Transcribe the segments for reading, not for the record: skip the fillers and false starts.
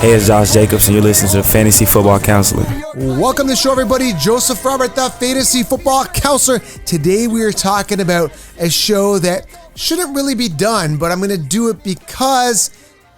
Hey, it's Josh Jacobs, and you're listening to the Fantasy Football Counselor. Welcome to the show, everybody. Joseph Robert, the Fantasy Football Counselor. Today we are talking about a show that shouldn't really be done, but I'm going to do it because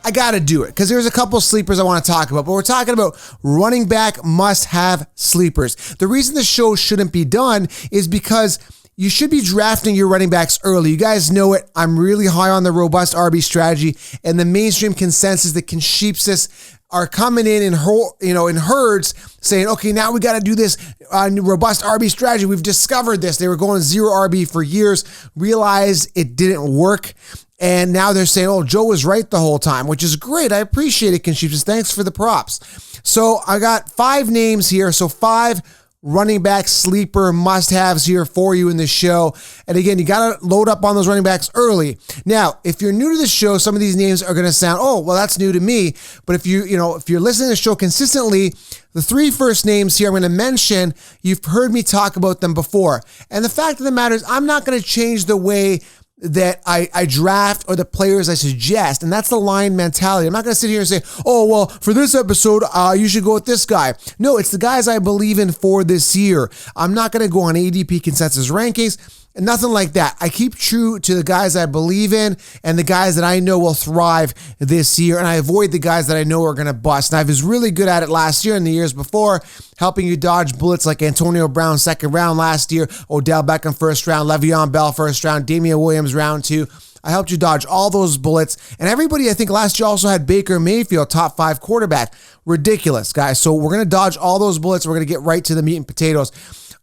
I got to do it, because there's a couple sleepers I want to talk about, but we're talking about running back must-have sleepers. The reason the show shouldn't be done is because you should be drafting your running backs early. You guys know it. I'm really high on the robust RB strategy, and the mainstream consensus, the consensus, are coming in herds saying, okay, now we got to do this robust RB strategy. We've discovered this. They were going 0 RB for years, realized it didn't work. And now they're saying, oh, Joe was right the whole time, which is great. I appreciate it, consensus. Thanks for the props. So I got 5 names here. So 5 running back sleeper must-haves here for you in the show. And again, you got to load up on those running backs early. Now, if you're new to the show, some of these names are going to sound, oh, well, that's new to me. But if you're listening to the show consistently, the 3 first names here I'm going to mention, you've heard me talk about them before. And the fact of the matter is, I'm not going to change the way that I draft or the players I suggest, and that's the line mentality. I'm not going to sit here and say, oh, well, for this episode, you should go with this guy. No, it's the guys I believe in for this year. I'm not going to go on ADP consensus rankings and nothing like that. I keep true to the guys I believe in and the guys that I know will thrive this year, and I avoid the guys that I know are going to bust. And I was really good at it last year and the years before, helping you dodge bullets like Antonio Brown, 2nd round last year, Odell Beckham, 1st round, Le'Veon Bell, 1st round, Damian Williams, round 2. I helped you dodge all those bullets. And everybody, I think last year also had Baker Mayfield, top 5 quarterback. Ridiculous, guys. So we're going to dodge all those bullets. We're going to get right to the meat and potatoes.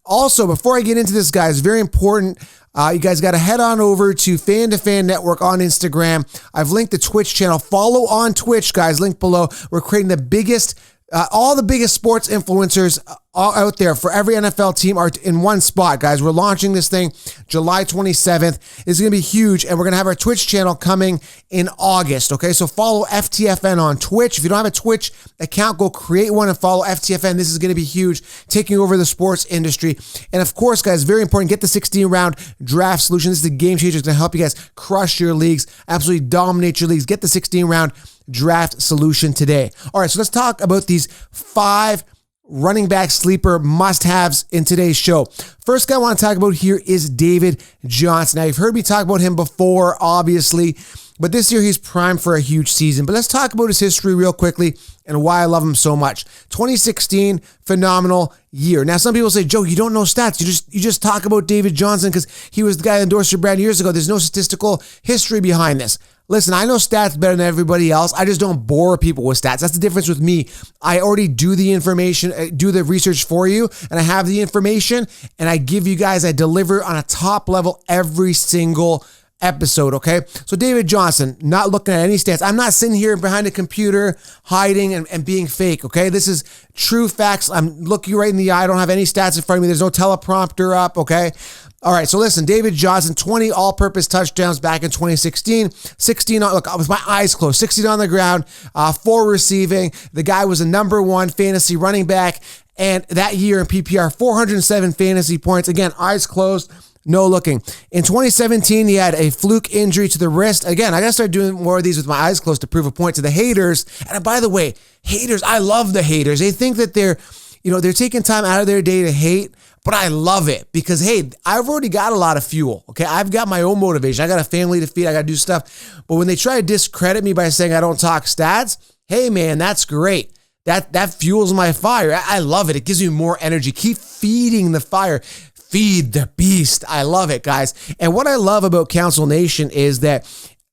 Also, before I get into this, guys, very important, you guys got to head on over to Fan to Fan Network on Instagram. I've linked the Twitch channel. Follow on Twitch, guys, link below. We're creating the biggest, all the biggest sports influencers out there for every NFL team are in one spot, guys. We're launching this thing July 27th. It's going to be huge, and we're going to have our Twitch channel coming in August, okay? So follow FTFN on Twitch. If you don't have a Twitch account, go create one and follow FTFN. This is going to be huge, taking over the sports industry. And of course, guys, very important, get the 16-round draft solution. This is the game changer. It's going to help you guys crush your leagues, absolutely dominate your leagues. Get the 16-round draft solution today. All right, so let's talk about these 5 running back sleeper must-haves in today's show. First guy I want to talk about here is David Johnson. Now, you've heard me talk about him before, obviously, but this year he's primed for a huge season. But let's talk about his history real quickly and why I love him so much. 2016, phenomenal year. Now, some people say, Joe, you don't know stats. You just talk about David Johnson because he was the guy that endorsed your brand years ago. There's no statistical history behind this. Listen, I know stats better than everybody else. I just don't bore people with stats. That's the difference with me. I already do the information, do the research for you, and I have the information, and I give you guys, I deliver on a top level every single episode, okay? So David Johnson, not looking at any stats. I'm not sitting here behind a computer hiding and being fake, okay? This is true facts. I'm looking you right in the eye. I don't have any stats in front of me. There's no teleprompter up, okay? All right, so listen, David Johnson, 20 all-purpose touchdowns back in 2016, 16 on, look, with my eyes closed, 16 on the ground, 4 receiving. The guy was a number 1 fantasy running back, and that year in PPR, 407 fantasy points. Again, eyes closed, no looking. In 2017, he had a fluke injury to the wrist. Again, I got to start doing more of these with my eyes closed to prove a point to the haters. And by the way, haters, I love the haters. They think that they're taking time out of their day to hate, but I love it because, hey, I've already got a lot of fuel, okay? I've got my own motivation. I got a family to feed. I got to do stuff. But when they try to discredit me by saying I don't talk stats, hey, man, that's great. That fuels my fire. I love it. It gives me more energy. Keep feeding the fire. Feed the beast. I love it, guys. And what I love about Council Nation is that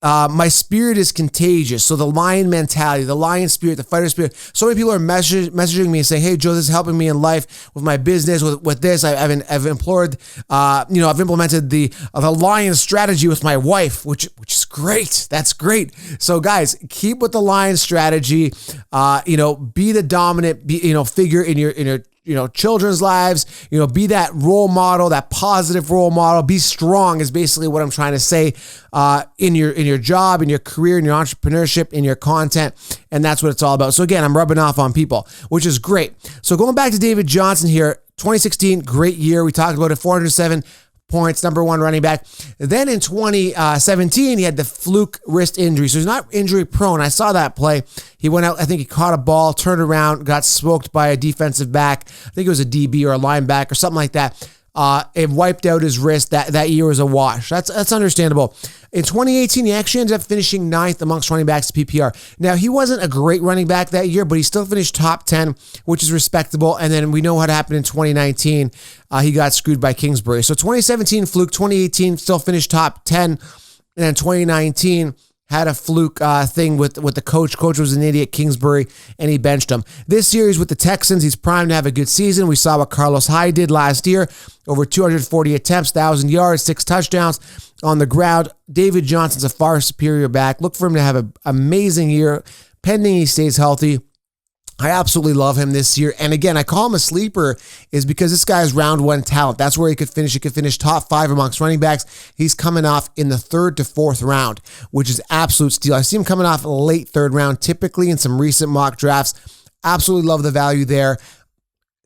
my spirit is contagious. So the lion mentality, the lion spirit, the fighter spirit. So many people are messaging me and saying, "Hey, Joe, this is helping me in life with my business, with this. I've implemented the lion strategy with my wife, which is great. That's great. So guys, keep with the lion strategy. Be the dominant, figure in your children's lives, be that role model, that positive role model. Be strong is basically what I'm trying to say in your job, in your career, in your entrepreneurship, in your content. And that's what it's all about. So again, I'm rubbing off on people, which is great. So going back to David Johnson here, 2016, great year. We talked about it, 407 points, number one running back. Then in 2017, he had the fluke wrist injury. So he's not injury prone. I saw that play. He went out, I think he caught a ball, turned around, got smoked by a defensive back. I think it was a DB or a linebacker or something like that. It wiped out his wrist. That year was a wash. That's understandable. In 2018, he actually ended up finishing 9th amongst running backs PPR. Now, he wasn't a great running back that year, but he still finished top 10, which is respectable. And then we know what happened in 2019. He got screwed by Kingsbury. So 2017, fluke. 2018, still finished top 10. And then 2019, had a fluke thing with the coach. Coach was an idiot, Kingsbury, and he benched him. This series with the Texans, he's primed to have a good season. We saw what Carlos Hyde did last year. Over 240 attempts, 1,000 yards, 6 touchdowns on the ground. David Johnson's a far superior back. Look for him to have an amazing year, pending he stays healthy. I absolutely love him this year. And again, I call him a sleeper is because this guy is round one talent. That's where he could finish. He could finish top 5 amongst running backs. He's coming off in the 3rd to 4th round, which is absolute steal. I see him coming off late 3rd round, typically in some recent mock drafts. Absolutely love the value there.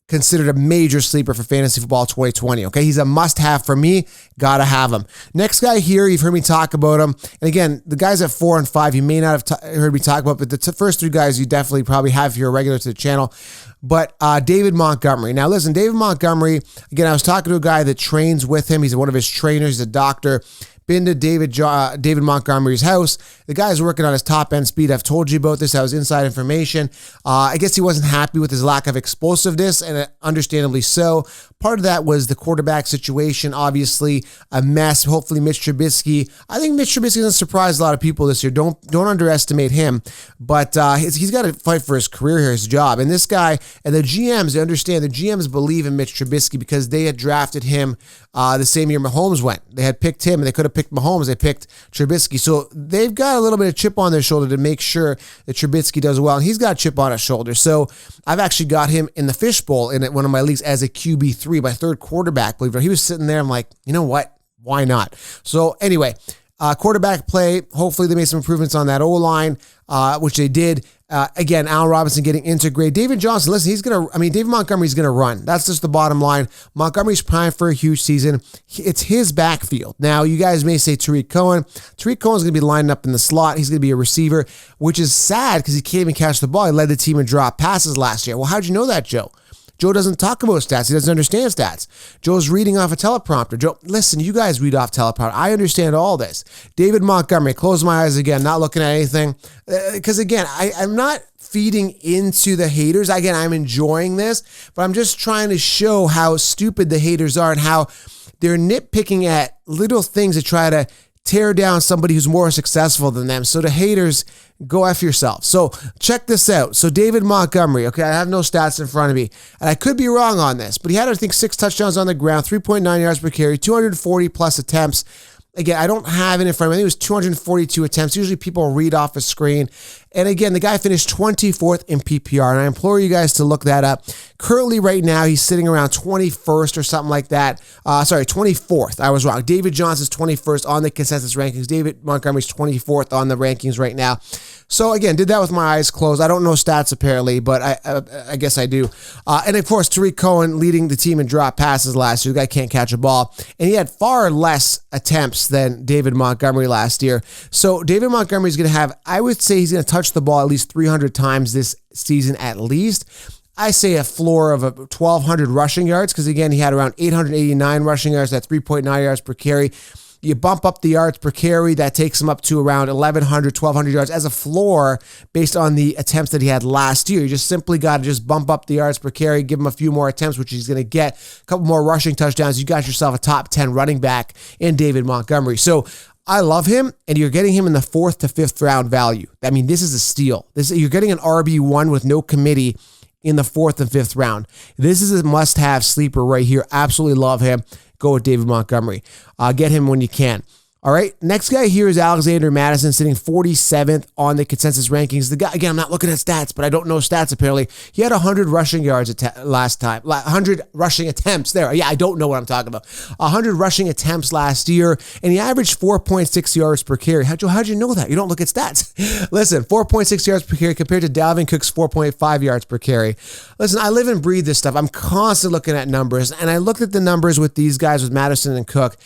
Considered a major sleeper for fantasy football 2020. Okay, he's a must-have for me. Gotta have him. Next guy here, you've heard me talk about him. And again, the guys at 4 and 5, you may not have heard me talk about, but the first 3 guys you definitely probably have if you're a regular to the channel. But David Montgomery. Now listen, David Montgomery, again, I was talking to a guy that trains with him. He's one of his trainers. He's a doctor. Been to David Montgomery's house. The guy's working on his top end speed. I've told you about this. That was inside information. I guess he wasn't happy with his lack of explosiveness, and understandably so. Part of that was the quarterback situation, obviously a mess. Hopefully Mitch Trubisky. I think Mitch Trubisky is going to surprise a lot of people this year. Don't underestimate him. But he's got to fight for his career here, his job. And this guy, and the GMs, they understand, the GMs believe in Mitch Trubisky because they had drafted him the same year Mahomes went. They had picked him, and they could have picked Mahomes. They picked Trubisky. So they've got a little bit of chip on their shoulder to make sure that Trubisky does well. And he's got a chip on his shoulder. So I've actually got him in the fishbowl in one of my leagues as a QB3, my 3rd quarterback. Believe it or not. He was sitting there. I'm like, you know what? Why not? So anyway, quarterback play. Hopefully they made some improvements on that O-line, which they did. Again, Allen Robinson getting integrated. David Johnson, listen, David Montgomery's going to run. That's just the bottom line. Montgomery's primed for a huge season. It's his backfield. Now, you guys may say Tariq Cohen. Tariq Cohen's going to be lining up in the slot. He's going to be a receiver, which is sad because he can't even catch the ball. He led the team in drop passes last year. Well, how'd you know that, Joe? Joe doesn't talk about stats. He doesn't understand stats. Joe's reading off a teleprompter. Joe, listen, you guys read off teleprompter. I understand all this. David Montgomery, close my eyes again, not looking at anything. Because again, I'm not feeding into the haters. Again, I'm enjoying this, but I'm just trying to show how stupid the haters are and how they're nitpicking at little things to try to tear down somebody who's more successful than them. So the haters, go F yourself. So check this out. So David Montgomery, okay, I have no stats in front of me, and I could be wrong on this, but he had, I think, 6 touchdowns on the ground, 3.9 yards per carry, 240 plus attempts. Again, I don't have it in front of me. I think it was 242 attempts. Usually people read off a screen. And again, the guy finished 24th in PPR, and I implore you guys to look that up. Currently, right now, he's sitting around 21st or something like that. 24th. I was wrong. David Johnson's 21st on the consensus rankings. David Montgomery's 24th on the rankings right now. So again, did that with my eyes closed. I don't know stats apparently, but I guess I do. And of course, Tariq Cohen leading the team in drop passes last year. The guy can't catch a ball. And he had far less attempts than David Montgomery last year. So David Montgomery is going to have, I would say he's going to touch the ball at least 300 times this season at least. I say a floor of 1,200 rushing yards because, again, he had around 889 rushing yards at 3.9 yards per carry. You bump up the yards per carry, that takes him up to around 1,100, 1,200 yards as a floor based on the attempts that he had last year. You just simply got to just bump up the yards per carry, give him a few more attempts, which he's going to get, a couple more rushing touchdowns. You got yourself a top 10 running back in David Montgomery. So I love him, and you're getting him in the 4th to 5th round value. I mean, this is a steal. You're getting an RB1 with no committee in the 4th and 5th round. This is a must-have sleeper right here. Absolutely love him. Go with David Montgomery. Get him when you can. All right, next guy here is Alexander Mattison, sitting 47th on the consensus rankings. The guy, again, I'm not looking at stats, but I don't know stats apparently. He had 100 rushing yards last time, 100 rushing attempts there. Yeah, I don't know what I'm talking about. 100 rushing attempts last year, and he averaged 4.6 yards per carry. How'd you know that? You don't look at stats. Listen, 4.6 yards per carry compared to Dalvin Cook's 4.5 yards per carry. Listen, I live and breathe this stuff. I'm constantly looking at numbers, and I looked at the numbers with these guys, with Mattison and Cook.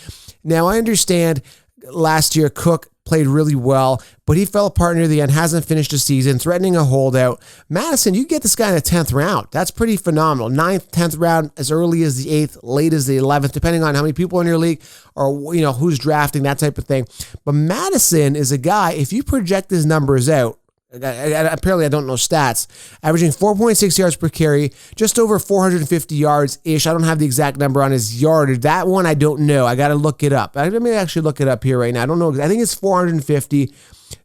Now, I understand last year, Cook played really well, but he fell apart near the end, hasn't finished the season, threatening a holdout. Mattison, you get this guy in the 10th round. That's pretty phenomenal. 9th, 10th round, as early as the 8th, late as the 11th, depending on how many people in your league or who's drafting, that type of thing. But Mattison is a guy, if you project his numbers out, apparently I don't know stats, averaging 4.6 yards per carry, just over 450 yards-ish. I don't have the exact number on his yardage. That one I don't know. I got to look it up. Let me actually look it up here right now. I don't know. I think it's 450.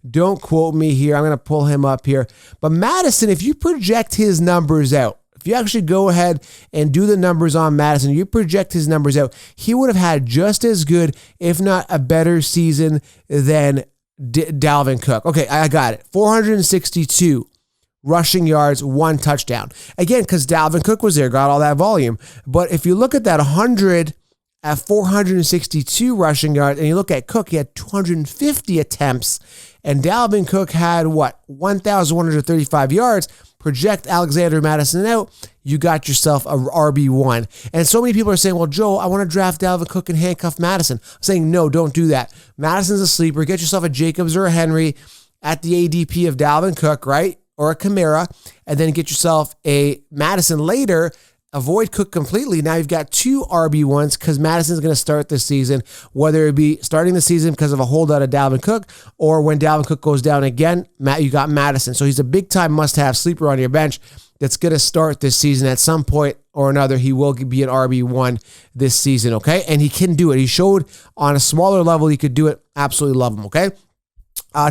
Don't quote me here. I'm going to pull him up here. But Mattison, if you project his numbers out, if you actually go ahead and do the numbers on Mattison, you project his numbers out, he would have had just as good, if not a better season than Dalvin Cook. Okay, I got it. 462 rushing yards, 1 touchdown. Again, because Dalvin Cook was there, got all that volume. But if you look at that 100 at 462 rushing yards, and you look at Cook, he had 250 attempts, and Dalvin Cook had 1,135 yards. Project Alexander Mattison out, you got yourself a RB1. And so many people are saying, well, Joe, I want to draft Dalvin Cook and handcuff Mattison. I'm saying, no, don't do that. Madison's a sleeper. Get yourself a Jacobs or a Henry at the ADP of Dalvin Cook, right? Or a Kamara, and then get yourself a Mattison later. Avoid Cook completely. Now you've got 2 RB1s because Madison's going to start this season, whether it be starting the season because of a holdout of Dalvin Cook or when Dalvin Cook goes down again, you got Mattison. So he's a big-time must-have sleeper on your bench that's going to start this season at some point or another. He will be an RB1 this season, okay? And he can do it. He showed on a smaller level he could do it. Absolutely love him, okay?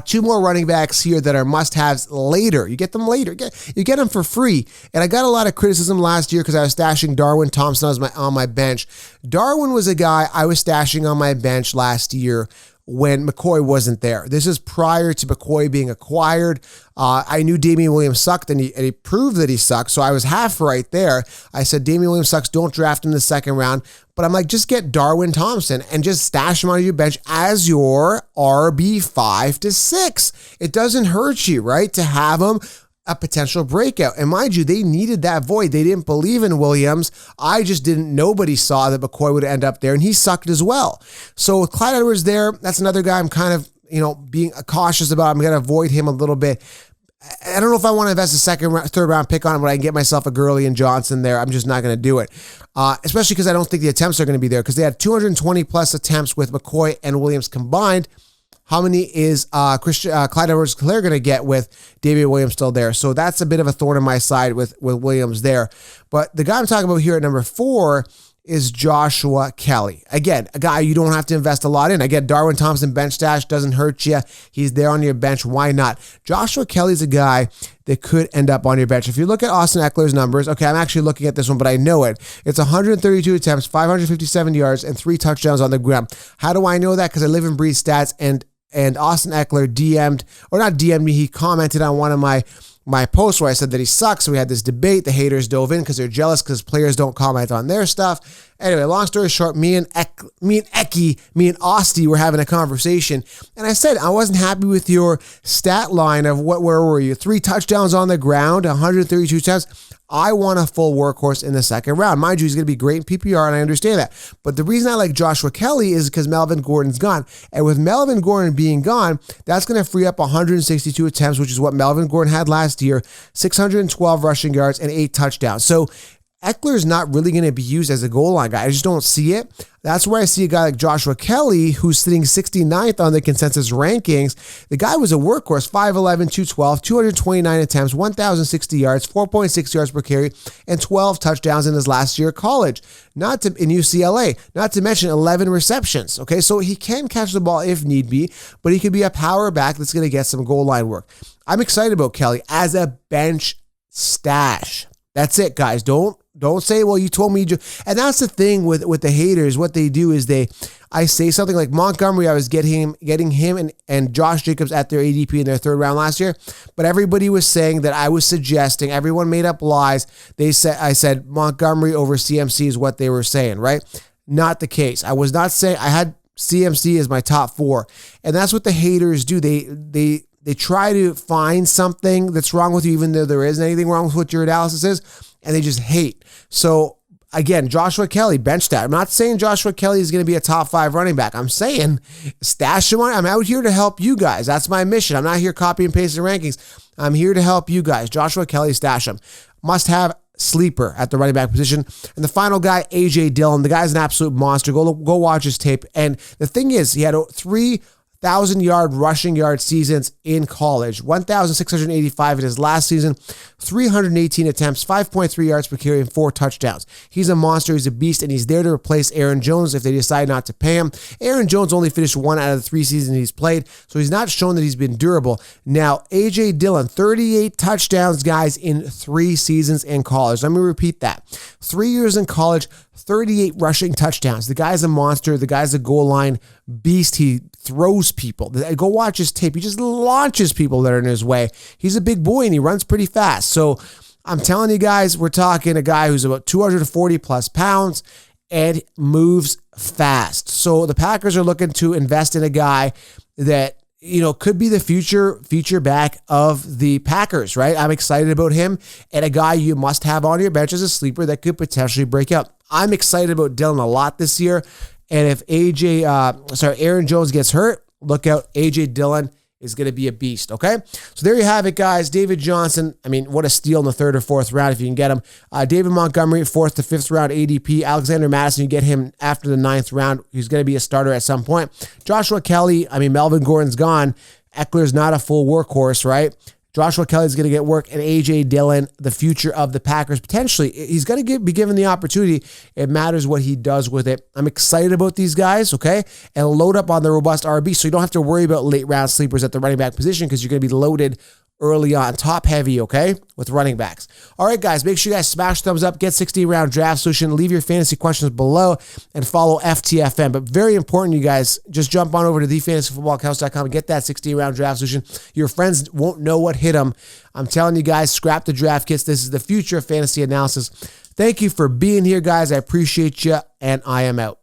2 more running backs here that are must-haves later. You get them later. You get them for free. And I got a lot of criticism last year because I was stashing Darwin Thompson on my bench. Darwin was a guy I was stashing on my bench last year when McCoy wasn't there. This is prior to McCoy being acquired. I knew Damian Williams sucked, and he proved that he sucked, so I was half right there. I said, Damian Williams sucks, don't draft him in the second round. But I'm like, just get Darwin Thompson and just stash him on your bench as your RB5 to 6. It doesn't hurt you, right, to have him a potential breakout. And mind you, they needed that void. They didn't believe in Williams. I just didn't. Nobody saw that McCoy would end up there, and he sucked as well. So with Clyde Edwards there, that's another guy I'm kind of, being cautious about. I'm going to avoid him a little bit. I don't know if I want to invest a third round pick on him, but I can get myself a Gurley and Johnson there. I'm just not going to do it, especially because I don't think the attempts are going to be there because they had 220 plus attempts with McCoy and Williams combined. How many is Clyde Edwards-Helaire going to get with Damian Williams still there? So that's a bit of a thorn in my side with Williams there. But the guy I'm talking about here at number 4 is Joshua Kelley. Again, a guy you don't have to invest a lot in. Again, Darwin Thompson bench stash doesn't hurt you. He's there on your bench. Why not? Joshua Kelley's a guy that could end up on your bench. If you look at Austin Eckler's numbers, okay, I'm actually looking at this one, but I know it. It's 132 attempts, 557 yards, and 3 touchdowns on the ground. How do I know that? Because I live and breathe stats, and Austin Eckler DM'd me. He commented on one of my posts where I said that he sucks. So we had this debate. The haters dove in because they're jealous because players don't comment on their stuff. Anyway, long story short, me and Austin were having a conversation, and I said I wasn't happy with your stat line of where were you? 3 touchdowns on the ground, 132 attempts. I want a full workhorse in the second round. Mind you, he's going to be great in PPR, and I understand that. But the reason I like Joshua Kelley is because Melvin Gordon's gone. And with Melvin Gordon being gone, that's going to free up 162 attempts, which is what Melvin Gordon had last year, 612 rushing yards, and 8 touchdowns. So Eckler's not really going to be used as a goal line guy. I just don't see it. That's where I see a guy like Joshua Kelley, who's sitting 69th on the consensus rankings. The guy was a workhorse, 5'11", 212, 229 attempts, 1,060 yards, 4.6 yards per carry, and 12 touchdowns in his last year of college. In UCLA, not to mention 11 receptions. Okay, so he can catch the ball if need be, but he could be a power back that's going to get some goal line work. I'm excited about Kelley as a bench stash. That's it, guys. Don't Don't say, well, you told me. And that's the thing with the haters. What they do is I say something like Montgomery, I was getting him and Josh Jacobs at their ADP in their third round last year. But everybody was saying that I was suggesting, everyone made up lies. I said Montgomery over CMC is what they were saying, right? Not the case. I was not saying, I had CMC as my top 4. And that's what the haters do. They try to find something that's wrong with you, even though there isn't anything wrong with what your analysis is, and they just hate. So again, Joshua Kelley, bench stat. I'm not saying Joshua Kelley is going to be a top 5 running back. I'm saying stash him on. I'm out here to help you guys. That's my mission. I'm not here copy and pasting rankings. I'm here to help you guys. Joshua Kelley, stash him. Must have sleeper at the running back position. And the final guy, A.J. Dillon. The guy's an absolute monster. Go watch his tape. And the thing is, he had 3,000-yard rushing yard seasons in college, 1,685 in his last season, 318 attempts, 5.3 yards per carry, and 4 touchdowns. He's a monster. He's a beast, and he's there to replace Aaron Jones if they decide not to pay him. Aaron Jones only finished 1 out of the 3 seasons he's played, so he's not shown that he's been durable. Now, A.J. Dillon, 38 touchdowns, guys, in 3 seasons in college. Let me repeat that. 3 years in college, 38 rushing touchdowns. The guy's a monster. The guy's a goal line beast. He throws people. Go watch his tape. He just launches people that are in his way. He's a big boy and he runs pretty fast. So I'm telling you guys, we're talking a guy who's about 240 plus pounds and moves fast. So the Packers are looking to invest in a guy that, could be the future feature back of the Packers, right? I'm excited about him, and a guy you must have on your bench as a sleeper that could potentially break out. I'm excited about Dillon a lot this year. And if Aaron Jones gets hurt, look out. A.J. Dillon is going to be a beast, okay? So there you have it, guys. David Johnson, what a steal in the 3rd or 4th round if you can get him. David Montgomery, 4th to 5th round ADP. Alexander Mattison, you get him after the 9th round. He's going to be a starter at some point. Joshua Kelley, Melvin Gordon's gone. Eckler's not a full workhorse, right? Joshua Kelley's going to get work, and A.J. Dillon, the future of the Packers, potentially. He's going to be given the opportunity. It matters what he does with it. I'm excited about these guys, okay? And load up on the robust RB so you don't have to worry about late round sleepers at the running back position because you're going to be loaded early on, top heavy, okay, with running backs. All right, guys, make sure you guys smash thumbs up, get 60-round draft solution, leave your fantasy questions below, and follow FTFN. But very important, you guys, just jump on over to thefantasyfootballcouch.com and get that 60-round draft solution. Your friends won't know what hit them. I'm telling you guys, scrap the draft kits. This is the future of fantasy analysis. Thank you for being here, guys. I appreciate you, and I am out.